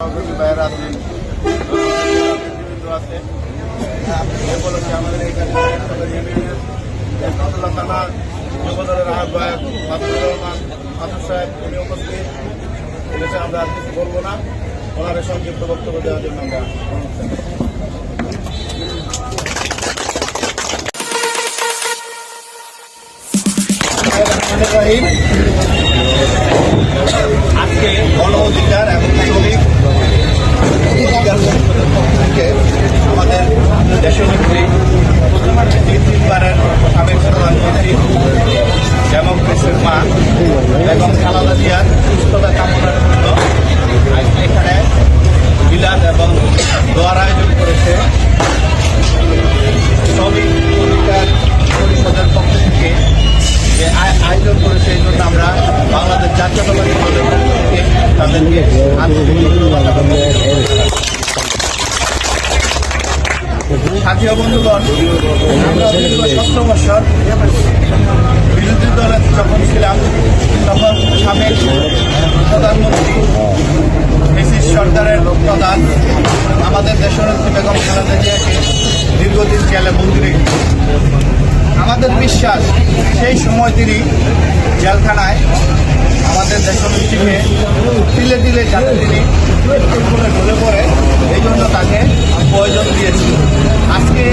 আমাদের এখানে থানা যুবদলের আহ্বায়ক মাসুদুর রহমান মাসুদ সাহেব উনি উপস্থিত এসে আমরা আর কিছু বলবো না, ওনাদের সংক্ষিপ্ত বক্তব্য দেওয়ার জন্য আমরা আজকে গণ অধিকার এবং শ্রমিক অধিকার থেকে আমাদের দেশের নেত্রী তিনবারের সাবেক প্রধানমন্ত্রী ডেমোক্রেসির মা বেগম খালেদা জিয়ার সুস্থতা কামনার জন্য এখানে বিলাস এবং দোয়ার আয়োজন করেছে শ্রমিক অধিকার পরিষদের পক্ষ থেকে। যে আয়োজন করেছে এই জন্য আমরা বাংলাদেশ জাতীয়তাবাদী দলের পক্ষ থেকে তাদেরকে সাথী বন্ধুগণ, আমরা 17 বছর বিরোধী দলে যখন ছিলাম তখন সাবেক প্রধানমন্ত্রী ফ্যাসিস্ট সরকারের প্রধান আমাদের দেশনেত্রী বেগম খালেদা জিয়াকে দীর্ঘদিন জেলে বন্দী রেখেছে। আমাদের বিশ্বাস সেই সময় তিনি জেলখানায় আমাদের দেশনেত্রীকে তিলে তিলে যাতে তিনি ঢলে পড়ে এই জন্য তাকে প্রয়োজন দিয়েছিল। আজকে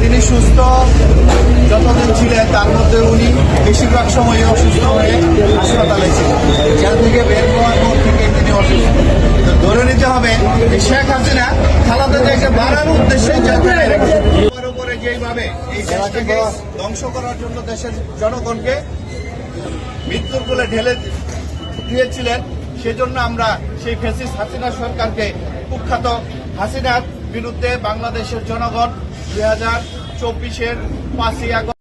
তিনি সুস্থ যতদিন ছিলেন তার মধ্যে উনি বেশিরভাগ সময় অসুস্থ হয়ে হাসপাতালে ছিলেন। জেল থেকে বের হওয়ার পর থেকে তিনি অসুস্থ। ধরে নিতে হবে শেখ হাসিনা খালেদা জিয়াকে বাড়ার উদ্দেশ্যে জেলখানায় রেখেছে। উপরে যেইভাবে এই দেশটাকে ধ্বংস করার জন্য দেশের জনগণকে মৃত্যুর কোলে ঢেলে দিয়েছিলেন, সেজন্য আমরা সেই ফ্যাসিস্ট হাসিনা সরকারকে কুখ্যাত হাসিনার বিরুদ্ধে বাংলাদেশের জনগণ 2024-এর 5ই আগস্ট